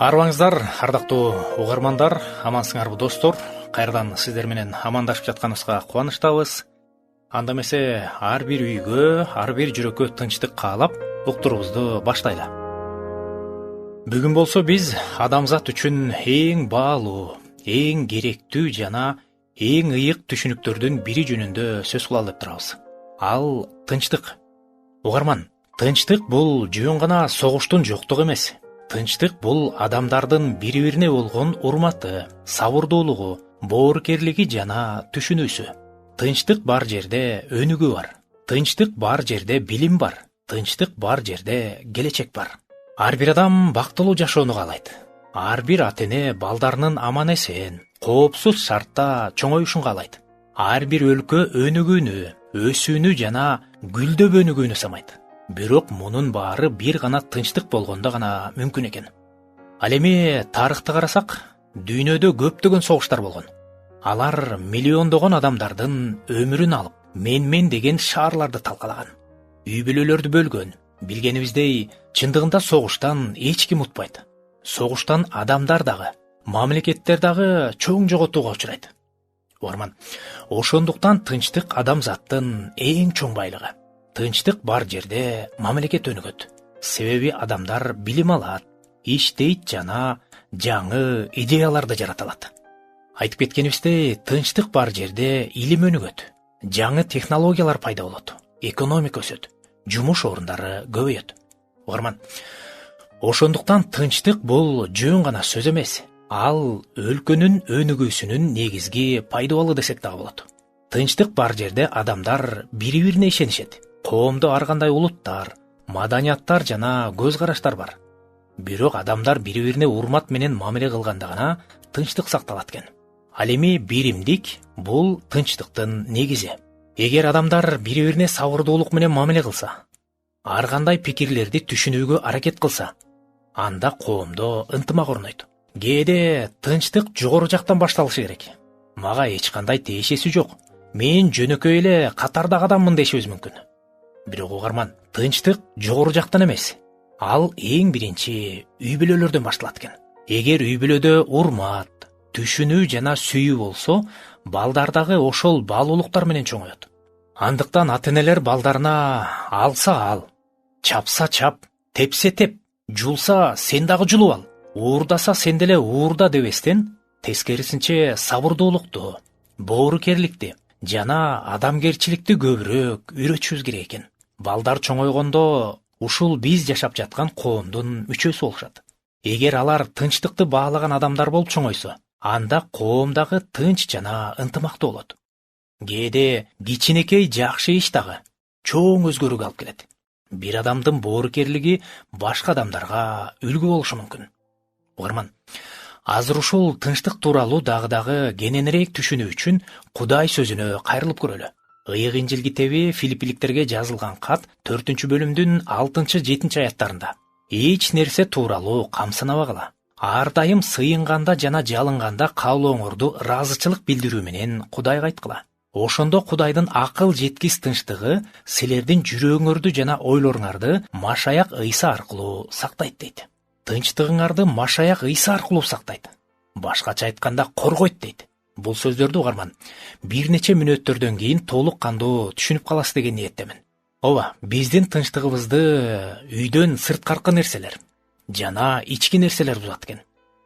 Арыбаңыздар, ардактуу угармандар, амансыңарбы достор. Кайрадан сиздер менен амандашып жатканыбызга кубанычтабыз. Анда эмесе ар бир үйгө, ар бир жүрөккө тынчтык каалап, уктуруубузду баштайлы. Бүгүн болсо биз адамзат үчүн эң баалуу, эң керектүү жана эң ыйык түшүнүктөрдүн бири жөнүндө сөз кылалы деп турабыз. Ал тынчтык. Угарман, тынчтык бул жөн гана согуштун жоктугу эмес. Тынчтык бул адамдардын бири-бирине болгон урматы, сабырдуулугу, боорукерлиги жана түшүнүүсү. Тынчтык бар жерде өнүгүү бар. Тынчтык бар жерде билим бар. Тынчтык бар жерде келечек бар. Ар бир адам бактылуу жашоону каалайт. Ар бир ата-эне балдарынын аман-эсен, коопсуз шартта чоңоюшун каалайт. Ар бир өлкө өнүгүүнү, өсүүнү жана гүлдөп өнүгүүнү самайт. Бирок мунун баары бир гана тынчтык болгондо гана мүмкүн экен. Ал эми тарыхты карасак, дүйнөдө көптөгөн согуштар болгон. Алар миллиондогон адамдардын өмүрүн алып, мен деген шаарларды талкалаган. Үй бүлөлөрдү бөлгөн. Билгенибиздей, чындыгында согуштан эч ким утпайт. Согуштан адамдар дагы, мамлекеттер дагы чоң жоготууга учурайт. Орман, ошондуктан тынчтык адамзаттын эң чоң байлыгы. Тынчтык бар жерде мамлекет өнүгөт. Себеби адамдар билим алат, иштейт жана жаңы идеяларды жарата алат. Айтып кеткенибиздей, тынчтык бар жерде илим өнүгөт. Жаңы технологиялар пайда болот. Экономика өсөт. Жумуш орундары көбөйөт. Угарман, ошондуктан тынчтык бул жөн гана сөз эмес. Ал өлкөнүн өнүгүүсүнүн негизги пайдабалы десек дагы болот. Тынчтык бар жерде адамдар бири-бирине ишенишет. Коомдо ар кандай улуттар, маданияттар жана көз караштар бар. Бирок адамдар бири-бирине урмат менен мамиле кылганда гана тынчтык сакталат экен. Ал эми биримдик бул тынчтыктын негизи. Эгер адамдар бири-бирине сабырдуулук менен мамиле кылса, ар кандай пикирлерди түшүнүүгө аракет кылса, анда коомдо ынтымак орнойт. Кээде тынчтык жогору жактан башталышы керек. Мага эч кандай тиешеси жок. Мен жөнөкөй эле катардагы адаммын дешибиз мүмкүн. Бирок угарман, тынчтык жогору жактан эмес. Ал эң биринчи үй бүлөлөрдөн башталат экен. Эгер үй бүлөдө урмат, түшүнүү жана сүйүү болсо, балдар дагы ошол баалуулуктар менен чоңоет. Андыктан ата-энелер балдарына алса ал, чапса чап, тепсе теп, жулса сен дагы жулуп ал, уурдаса сен деле уурда дебестен, тескерисинче сабырдуулукту, боорукерликти жана адамгерчиликти көбүрөөк үйрөтүшүбүз керек экен. Балдар чоңойгондо ушул биз жашап жаткан коомдун мүчөсү болушат. Эгер алар тынчтыкты баалаган адамдар болуп чоңойсо, анда коом дагы тынч жана ынтымактуу болот. Кээде кичинекей жакшы иш дагы чоң өзгөрүүгө алып келет. Бир адамдын боорукерлиги башка адамдарга үлгү болушу мүмкүн. Угарман, азыр ушул тынчтык тууралуу дагы кененирээк түшүнүү үчүн Кудай сөзүнө кайрылып көрөлү. Ыйык Инжил китеби Филиппиликтерге жазылган кат 4-бөлүмдүн 6-7 аяттарында. Эч нерсе тууралуу камсынабагыла. Ар дайым сыйынганда жана жалынганда каалооңорду ыраазычылык билдирүү менен Кудайга айткыла. Ошондо Кудайдын акыл жеткис тынчтыгы силердин жүрөгүңөрдү жана ойлоруңарды Машаяк Ыйса аркылуу сактайт дейт. Тынчтыгыңарды Машаяк Ыйса аркылуу сактайт. Башкача айтканда коргойт дейт. Бул сөздөрдү угарман, бир нече мүнөттөрдөн кийин толук кандуу түшүнүп каласыз деген ниеттемин. Ооба, биздин тынчтыгыбызды үйдөн сырткаркы нерселер жана ички нерселер бузат экен.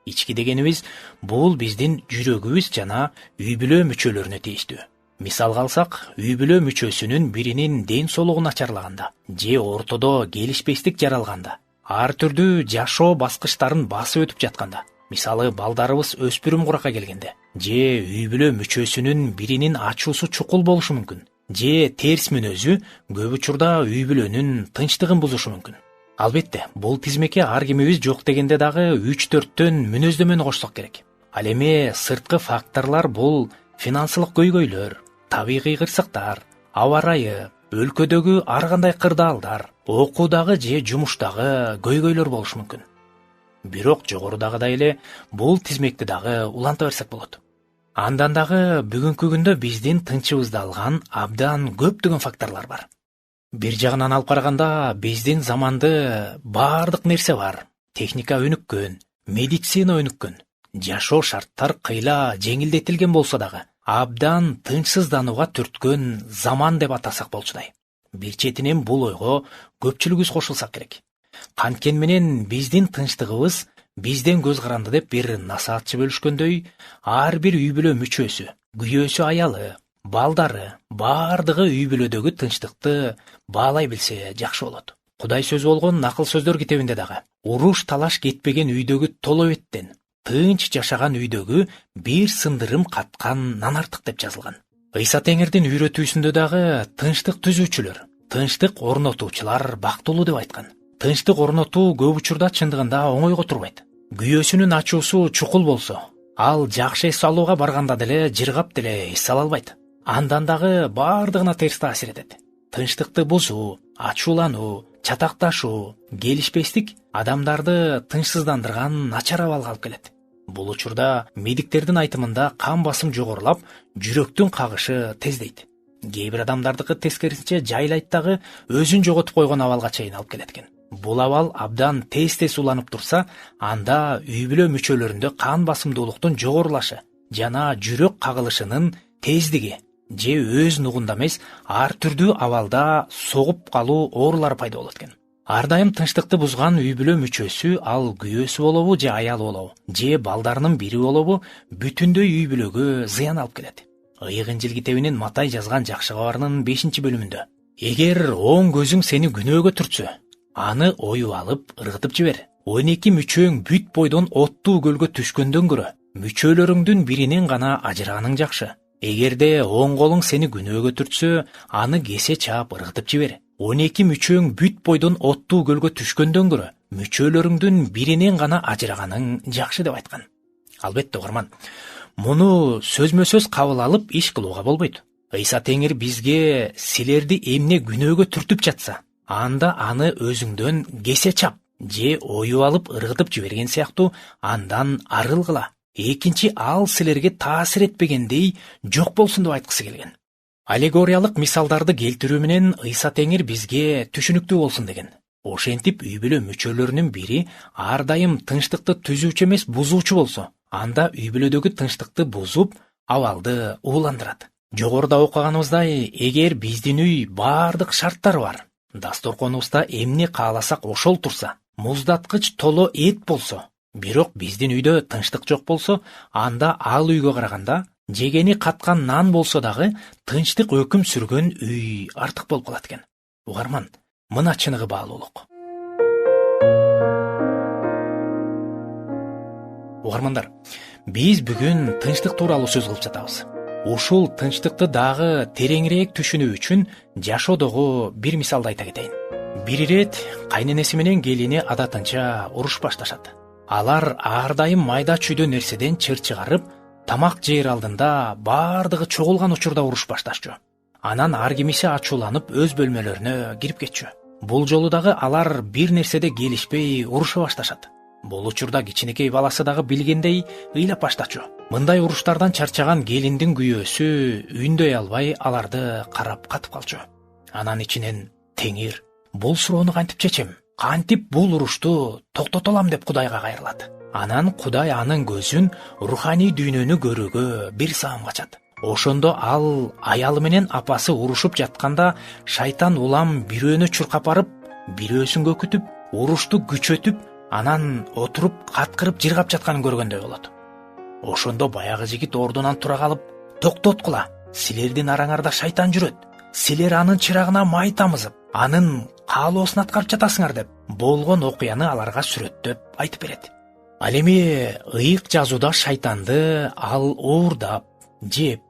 Ички дегенибиз бул биздин жүрөгүбүз жана үй бүлө мүчөлөрүнө тийиштүү. Мисалга алсак, үй бүлө мүчөсүнүн биринин ден соолугу начарлаганда же ортодо келишпестик жаралганда, ар түрдүү жашоо баскычтарын басып өтүп жатканда, мисалы балдарыбыз өспүрүм куракка келгенде, же үй бүлө мүчөсүнүн биринин ачуусу чукул болушу мүмкүн, же терс мүнөзү көп учурда үй бүлөнүн тынчтыгын бузушу мүмкүн. Албетте, бул тизмекке ар кимибиз жок дегенде дагы 3-4төн мүнөздөмөнү кошсок керек. Ал эми сырткы факторлар бул финансылык көйгөйлөр, табигый кырсыктар, аба ырайы, өлкөдөгү ар кандай кырдаалдар, окуудагы же жумуштагы көйгөйлөр болушу мүмкүн. Бирок жогорудагыдай эле бул тизмекти дагы уланта берсек болот. Андан дагы бүгүнкү күндө биздин тынчыбызды алган абдан көптөгөн факторлор бар. Бир жагынан алып караганда биздин заманды баардык нерсе бар. Техника өнүккөн, медицина өнүккөн, жашоо шарттар кыйла жеңилдетилген болсо дагы, абдан тынчсызданууга түрткөн заман деп атасак болчудай. Бир четинен бул ойго көпчүлүгүбүз кошулсак керек. Канткен менен биздин тынчтыгыбыз бизден көз каранды деп бир насаатчы бөлүшкөндөй, ар бир үй бүлө мүчөсү, күйөөсү, аялы, балдары баардыгы үй бүлөдөгү тынчтыкты баалай билсе жакшы болот. Кудай сөзү болгон Акыл сөздөр китебинде дагы уруш талаш кетпеген үйдөгү толо беттен, тынч жашаган үйдөгү бир сындырым каткан нан артык деп жазылган. Ыйса Теңирдин үйрөтүүсүндө дагы тынчтык түзүүчүлөр, тынчтык орнотуучулар бактылуу деп айткан. Тынчтык орнотуу көп учурда чындыгында оңойго турбайт. Күйөөсүнүн ачуусу чукул болсо, ал жакшы эс алууга барганда деле жыргап деле эс ала албайт. Андан дагы баардыгына терс таасир этет. Тынчтыкты бузуу, ачуулануу, чатакташуу, келишпестик адамдарды тынчсыздандырган начар абалга алып келет. Бул учурда медиктердин айтымында кан басым жогорулап, жүрөктүн кагышы тездейт. Кээ бир адамдардыкы тескерисинче жайлайт дагы өзүн жоготуп койгон абалга чейин алып келет экен. Бул абал абдан тез уланып турса, анда үй бүлө мүчөлөрүндө кан басымдуулуктун жогорулашы жана жүрөк кагылышынын тездиги же өз нугунда эмес ар түрдүү абалда согуп калуу оорулары пайда болот экен. Ар дайым тынчтыкты бузган үй бүлө мүчөсү, ал күйөөсү болобу же аялы болобу, же балдарынын бири болобу, бүтүндөй үй бүлөгө зыян алып келет. Ыйык Инжил китебинин Матай жазган жакшы кабарынын 5-бөлүмүндө: эгер оң көзүң сени күнөөгө түртсө, аны оюп алып ыргытып жибер. 12 мүчөң бүт бойдон оттуу көлгө түшкөндөн көрө, мүчөлөрүңдүн биринен гана ажыраганың жакшы. Эгерде оң колуң сени күнөөгө түртсө, аны кесе чаап ыргытып жибер. 12 мүчөң бүт бойдон оттуу көлгө түшкөндөн көрө, мүчөлөрүңдүн биринен гана ажыраганың жакшы деп айткан. Албетте угарман, муну сөзмө-сөз кабыл алып иш кылууга болбойт. Ыйса Теңир бизге силерди эмне күнөөгө түртүп жатса, анда аны өзүңдөн кесе чап же оюп алып ыргытып жиберген сыяктуу андан арылгыла. Экинчи ал силерге таасир этпегендей жок болсун деп айткысы келген. Аллегориялык мисалдарды келтирүү менен Ыйса Теңир бизге түшүнүктүү болсун деген. Ошентип үй бүлө мүчөлөрүнүн бири ар дайым тынчтыкты түзүүчү эмес бузуучу болсо, анда үй бүлөдөгү тынчтыкты бузуп, абалды ууландырат. Жогоруда окуганыбыздай, эгер биздин үй баардык шарттары бар, дасторконубузда эмне кааласак ошол турса, муздаткыч толо эт болсо, бирок биздин үйдө тынчтык жок болсо, анда ал үйгө караганда жегени каткан нан болсо дагы тынчтык өкүм сүргөн үй артык болуп калат экен. Угарман, мына чыныгы баалуулук. Угармандар, биз бүгүн тынчтык тууралуу сөз кылып жатабыз. Ушул тынчтыкты дагы тереңирээк түшүнүү үчүн жашоодогу бир мисалды айта кетейин. Бир ирет кайненеси менен келини адатынча уруш башташат. Алар ар дайым майда чүйдө нерседен чыр чыгарып, тамак жээр алдында баардыгы чогулган учурда уруш башташчу. Анан ар кимиси ачууланып өз бөлмөлөрүнө кирип кетчү. Бул жолу дагы алар бир нерседе келишпей уруша башташат. Бул учурда кичинекей баласы дагы билгендей ыйлап баштачу. Мындай уруштардан чарчаган келиндин күйөөсү үндөй албай аларды карап катып калчу. Анан ичинен: Теңир, бул суроону кантип чечем? Кантип бул урушту токтото алам деп Кудайга кайрылат. Анан Кудай анын көзүн руханий дүйнөнү көрүүгө бир саам качат. Ошондо ал аялы менен апасы урушуп жатканда шайтан улам бирөөнү чуркап барып, бирөөсүн көкүтүп, урушту күчөтүп, анан отуруп каткырып жыргап жатканын көргөндөй болот. Ошондо баягы жигит ордунан тура калып: токтоткула, силердин араңарда шайтан жүрөт. Силер анын чырагына май тамызып, анын каалоосун аткарып жатасыңар деп болгон окуяны аларга сүрөттөп айтып берет. Ал эми ыйык жазууда шайтанды ал уурдап, жеп,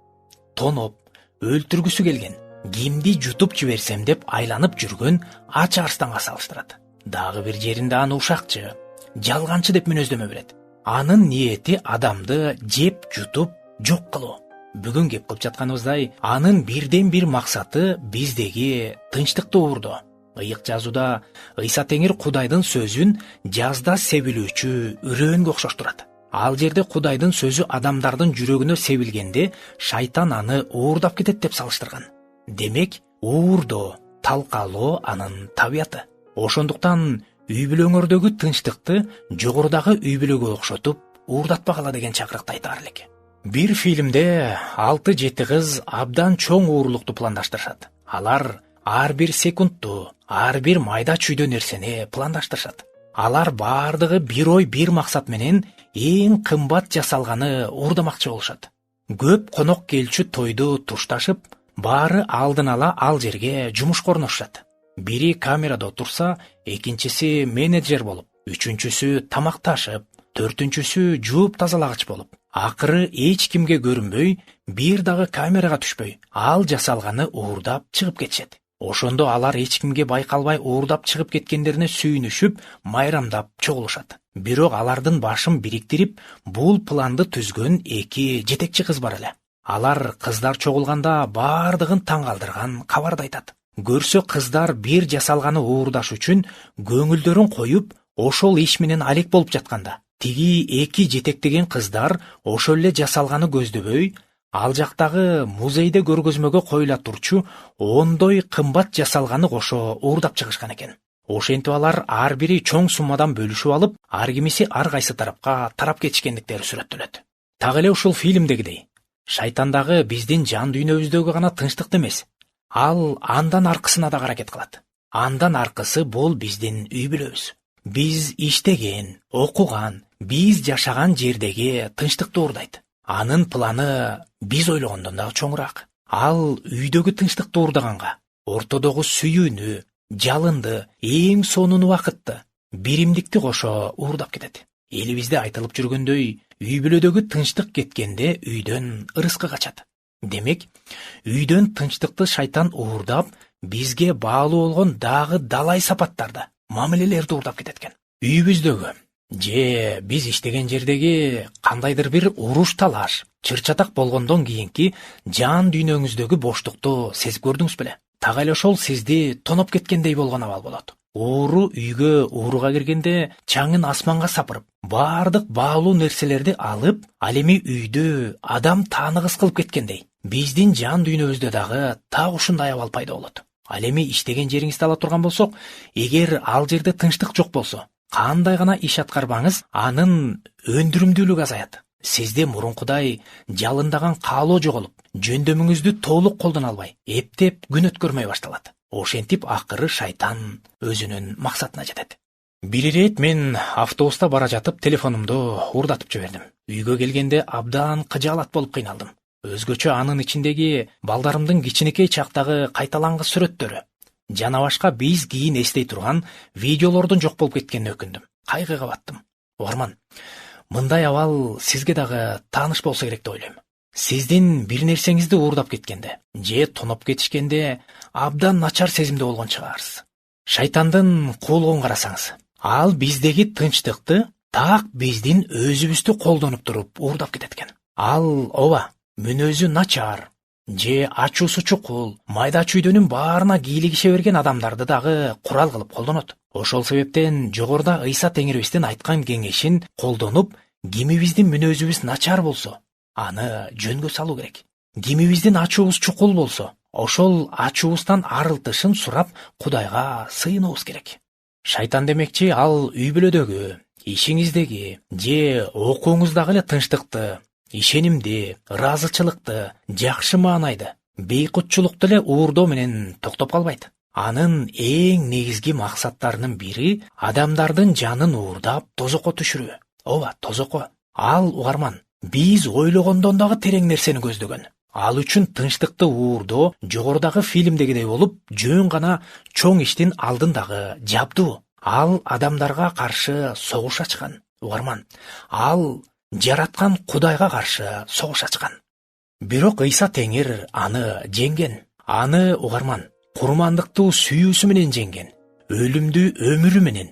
тоноп, өлтүргүсү келген, кимди жутуп жиберсем деп айланып жүргөн ач арстанга салыштырат. Дагы бир жеринде аны ушакчы, жалганчы деп мүнөздөмө берет. Анын ниети адамды жеп, жутуп, жок кылуу. Бүгүн кеп кылып жатканыбыздай, анын бирден бир максаты биздеги тынчтыкты уурдоо. Ыйык жазууда Ыйса Теңир Кудайдын сөзүн жазда себилүүчү үрөөнгө окшоштурат. Ал жерде Кудайдын сөзү адамдардын жүрөгүнө себилгенде шайтан аны уурдап кетет деп салыштырган. Демек, уурдоо, талкалоо анын табияты. Ошондуктан үй бүлөңөрдөгү тынчтыкты жогорудагы үй бүлөгө окшотуп уурдатпагыла деген чакырыкты айтаар элек. Бир фильмде 6-7 кыз абдан чоң уурулукту пландаштырышат. Алар ар бир секундту, ар бир майда чүйдө нерсени пландаштырышат. Алар бардыгы бир ой, бир максат менен эң кымбат жасалганы уурдамакчы болушат. Көп конок келчү тойду тушташып, баары алдын ала ал жерге жумушка орношушат. Бири камерада отурса, экинчиси менеджер болуп, үчүнчүсү тамакташып, төртүнчүсү жууп тазалагыч болуп, акыры эч кимге көрүнбөй, бир дагы камерага түшпөй, ал жасалганы уурдап чыгып кетишет. Ошондо алар эч кимге байкалбай уурдап чыгып кеткендерине сүйүнүшүп, майрамдап чогулушат. Бирок алардын башын бириктирип, бул планды түзгөн 2 жетекчи кыз бар эле. Алар кыздар чогулганда бардыгын таң калтырган кабарды айтат. Көрсө кыздар бир жасалганы уурдаш үчүн көңүлдөрүн коюп, ошол иш менен алек болуп жатканда, тиги 2 жетектеген кыздар ошол эле жасалганы көздөбөй, ал жактагы музейде көргөзмөгө коюла турчу ондой кымбат жасалганы кошо уурдап чыгышкан экен. Ошентип алар ар бири чоң суммадан бөлүшүп алып, ар кимиси ар кайсы тарапка тарап кетишкендиктери сүрөттөлөт. Так эле ушул фильмдегидей, шайтандагы биздин жан дүйнөбүздөгү гана тынчтыкты эмес, ал андан аркысына да аракет кылат. Андан аркысы бул биздин үй бүлөбүз. Биз иштеген, окуган, биз жашаган жердеги тынчтыкты уурдайт. Анын планы биз ойлогондон да чоңураак. Ал үйдөгү тынчтыкты уурдаганга, ортодогу сүйүүнү, жалынды, эң сонун убакытты, биримдикти кошо уурдап кетет. Элибизде айтылып жүргөндөй, үй бүлөдөгү тынчтык кеткенде үйдөн ырыскы качат. Демек, үйдөн тынчтыкты шайтан уурдап, бизге баалуу болгон дагы далай сапаттарды, мамилелерди уурдап кететкен. Үйүбүздөгү же биз иштеген жердеги кандайдыр бир уруш талаш, чыр-чатак болгондон кийинки жан дүйнөңүздөгү боштукту сезип көрдүңүз беле? Так эле ошол сизди тоноп кеткендей болгон абал болот. Ууру үйгө ууруга киргенде чаңын асманга сапырып, бардык баалуу нерселерди алып, ал эми үйдү адам тааныгыс кылып кеткендей. Биздин жан дүйнөбүздө дагы так ушундай абал пайда болот. Ал эми иштеген жериңизди ала турган болсок, эгер ал жерде тынчтык жок болсо, кандай гана иш аткарбаңыз, анын өндүрүмдүүлүгү азаят. Сизде мурункудай жалындаган каалоо жоголуп, жөндөмүңүздү толук колдоно албай, эптеп күн өткөрмөй башталат. Ошентип акыры шайтан өзүнүн максатына жетет. Бир ирет мен автобуста бара жатып телефонумду уурдатып жибердим. Үйгө келгенде абдан кыжаалат болуп кыйналдым. Өзгөчө анын ичиндеги балдарымдын кичинекей чактагы кайталангыс сүрөттөрү, жана башка биз кийин эстей турган видеолордун жок болуп кеткенине өкүндүм. Кайгыга баттым. Угарман, мындай абал сизге дагы тааныш болсо керек деп ойлойм. Сиздин бир нерсеңизди уурдап кеткенде же тоноп кетишкенде абдан начар сезимде болгон чыгаарсыз. Шайтандын куулугун карасаңыз, ал биздеги тынчтыкты так биздин өзүбүздү колдонуп туруп уурдап кететкен. Ал ооба, мүнөзү начар же ачуусу чукул, майда чүйдөнүн баарына кийлигише берген адамдарды дагы курал кылып колдонот. Ошол себептен жогоруда Ыйса Теңирибиздин айткан кеңешин колдонуп, кимибиздин мүнөзүбүз начар болсо, аны жөнгө салуу керек. Кимибиздин ачуубуз чукул болсо, ошол ачуубуздан арылтышын сурап Кудайга сыйынуубуз керек. Шайтан демекчи ал үй бүлөдөгү, ишиңиздеги же окууңуздагы эле тынчтыкты, ишенимди, ыраазычылыкты, жакшы маанайды, бейкутчулукту эле уурдоо менен токтоп калбайт. Анын эң негизги максаттарынын бири адамдардын жанын уурдап тозокко түшүрүү. Ооба, тозокко. Ал угарман, биз ойлогондон дагы терең нерсени көздөгөн. Ал үчүн тынчтыкты уурдоо жогорудагы фильмдегидей болуп, жөн гана чоң иштин алдындагы жабдуу. Ал адамдарга каршы согуш ачкан. Угарман, ал жараткан Кудайга каршы согуш ачкан. Бирок Ыйса Теңир аны жеңген. Аны угарман, курмандыктуу сүйүүсү менен жеңген. Өлүмдү өмүрү менен,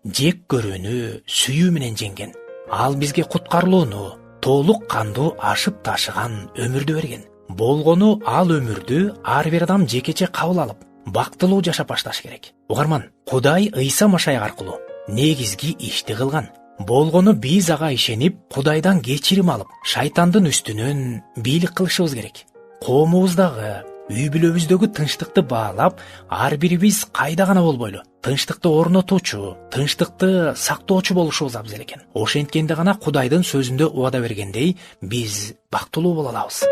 жек көрүүнү сүйүү менен жеңген. Ал бизге куткарылууну, толук кандуу ашып ташыган өмүрдү берген. Болгону ал өмүрдү ар бир адам жекече кабыл алып, бактылуу жашап башташ керек. Угарман, Кудай Ыйса Машаяк аркылуу негизги ишти кылган. Болгону биз ага ишенип, Кудайдан кечирим алып, шайтандын үстүнөн бийлик кылышыбыз керек. Коомубуздагы, үй бүлөбүздөгү тынчтыкты баалап, ар бирибиз кайда гана болбойлу тынчтыкты орнотуучу, тынчтыкты сактоочу болушубуз абзел экен. Ошенткенде гана Кудайдын сөзүндө убада бергендей, биз бактылуу боло алабыз.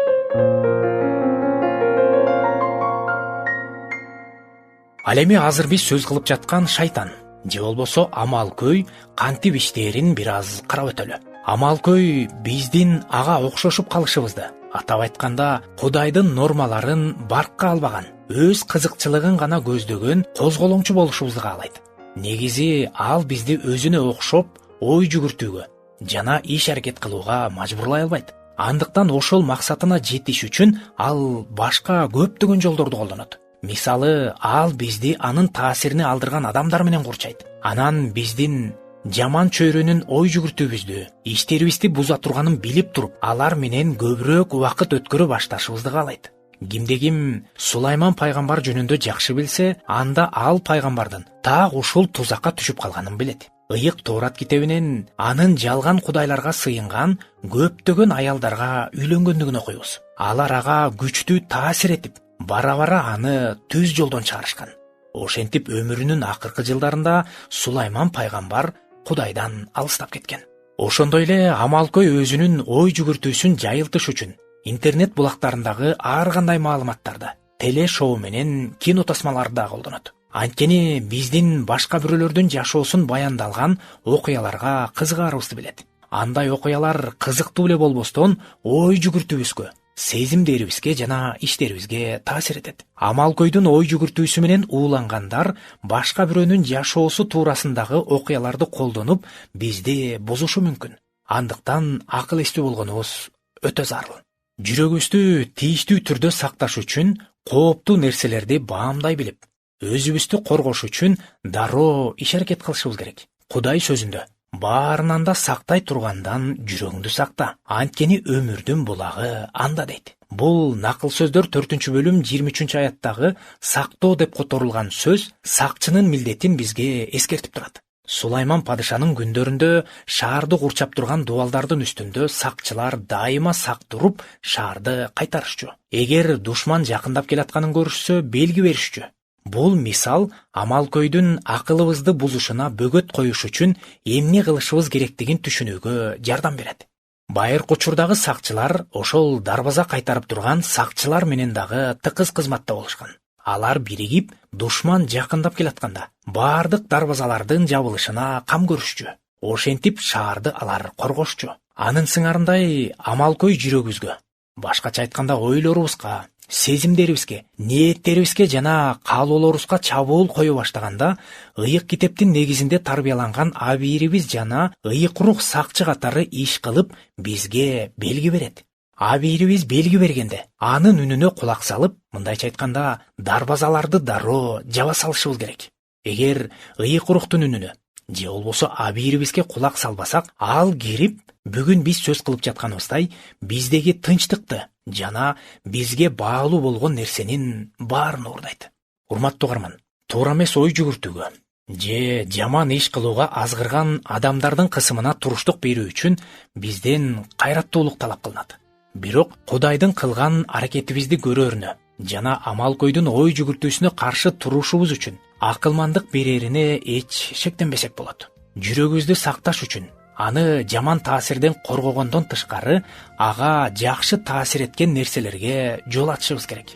Ал эми азыр биз сөз кылып жаткан шайтан же болбосо амалкөй кантип иштээрин бир аз карап өтөлү. Амалкөй биздин ага окшошуп калышыбызды, атап айтканда Кудайдын нормаларын баркка албаган, өз кызыкчылыгын гана көздөгөн козголоңчу болушубузду каалайт. Негизи ал бизди өзүнө окшоп ой жүгүртүүгө жана иш аракет кылууга мажбурлай албайт. Андыктан ошол максатына жетиш үчүн ал башка көптөгөн жолдорду колдонот. Мисалы, ал бизди анын таасирине алдырган адамдар менен курчайт. Анан биздин жаман чөйрөнүн ой жүгүртүүбүздү, иштерибизди буза турганын билип туруп, алар менен көбүрөөк убакыт өткөрө башташыбызды каалайт. Кимде ким Сулайман пайгамбар жөнүндө жакшы билсе, анда ал пайгамбардын так ушул тузакка түшүп калганын билет. Ыйык Тоорат китебинен анын жалган кудайларга сыйынган көптөгөн аялдарга үйлөнгөндүгүн окуйбуз. Алар ага күчтүү таасир этип, бара-бара аны түз жолдон чыгарышкан. Ошентип өмүрүнүн акыркы жылдарында Сулайман пайгамбар Кудайдан алыстап кеткен. Ошондой эле амалкөй өзүнүн ой жүгүртүүсүн жайылтыш үчүн интернет булактарындагы ар кандай маалыматтарды, теле шоу менен кино тасмаларды да колдонот. Анткени биздин башка бирөөлөрдүн жашоосун баяндалган окуяларга кызыгаарыбызды билет. Андай окуялар кызыктуу эле болбостон ой жүгүртүүбүзгө, сезимдерибизге жана иштерибизге таасир этет. Амалкөйдүн ой жүгүртүүсү менен уулангандар башка бирөөнүн жашоосу туурасындагы окуяларды колдонуп бизди бузушу мүмкүн. Андыктан акыл эстүү болгонубуз өтө зарыл. Жүрөгүбүздү тийиштүү түрдө сакташ үчүн кооптуу нерселерди баамдай билип, өзүбүздү коргош үчүн дароо иш аракет кылышыбыз керек. Кудай сөзүндө баарынан да сактай тургандан жүрөгүңдү сакта, анткени өмүрдүн булагы анда дейт. Бул Накыл сөздөр 4-бөлүм 23-аяттагы сактоо деп которулган сөз сакчынын милдетин бизге эскертип турат. Сулайман падышанын күндөрүндө шаарды курчап турган дубалдардын үстүндө сакчылар дайыма сак туруп, шаарды кайтарышчу. Эгер душман жакындап келатканын көрүшсө, белги беришчү. Бул мисал амалкөйдүн акылыбызды бузушуна бөгөт коюш үчүн эмне кылышыбыз керектигин түшүнүүгө жардам берет. Байыркы учурдагы сакчылар ошол дарбаза кайтарып турган сакчылар менен дагы тыкыз кызматта болушкан. Алар биригип, душман жакындап келатканда баардык дарбазалардын жабылышына кам көрүшчү. Ошентип шаарды алар коргошчу. Анын сыңарындай амалкөй жүрөгүбүзгө, башкача айтканда ойлорубузга, сезимдерибизге, ниеттерибизге жана каалоолорубузга чабуул кое баштаганда, ыйык китептин негизинде тарбияланган абийирибиз жана ыйык рух сакчы катары иш кылып бизге белги берет. Абийирибиз белги бергенде, анын үнүнө кулак салып, мындайча айтканда, дарбазаларды дароо жаба салышыбыз керек. Эгер ыйык рухтун үнүнө же болбосо абийирибизге кулак салбасак, ал кирип, бүгүн биз сөз кылып жатканыбыздай, биздеги тынчтыкты жана бизге баалуу болгон нерсенин баарын уурдайт. Урматтуу угарман, туура эмес ой жүгүртүүгө же жаман иш кылууга азгырган адамдардын кысымына туруштук берүү үчүн бизден кайраттуулук талап кылынат. Бирок Кудайдын кылган аракетибизди көрөрүнө жана амалкөйдүн ой жүгүртүүсүнө каршы турушубуз үчүн акылмандык берерине эч шектенбесек болот. Жүрөгүбүздү сакташ үчүн аны жаман таасирден коргогондон тышкары ага жакшы таасир эткен нерселерге жол ачышыбыз керек.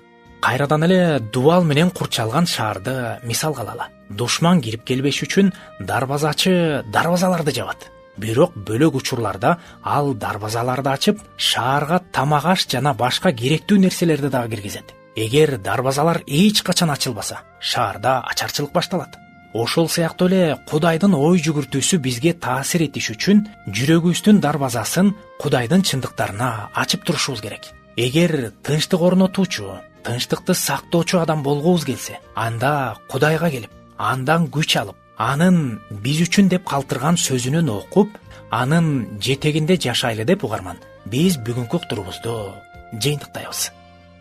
Кайрадан эле дубал менен курчалган шаарды мисал кылалы. Душман кирип келбеш үчүн дарбазачы дарбазаларды жабат. Бирок бөлөк учурларда ал дарбазаларды ачып, шаарга тамак аш жана башка керектүү нерселерди дагы киргизет. Эгер дарбазалар эч качан ачылбаса, шаарда ачарчылык башталат. Ошол сыяктуу эле Кудайдын ой жүгүртүүсү бизге таасир этиш үчүн жүрөгүбүздүн дарбазасын Кудайдын чындыктарына ачып турушубуз керек. Эгер тынчтык орнотуучу, тынчтыкты сактоочу адам болгубуз келсе, анда Кудайга келип, андан күч алып, анын биз үчүн деп калтырган сөзүнөн окуп, анын жетегинде жашайлы деп угарман. Биз бүгүнкү турубузду жыйынтыктайбыз.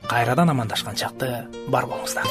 Кайрадан амандашкан чакты бар болуңуздар.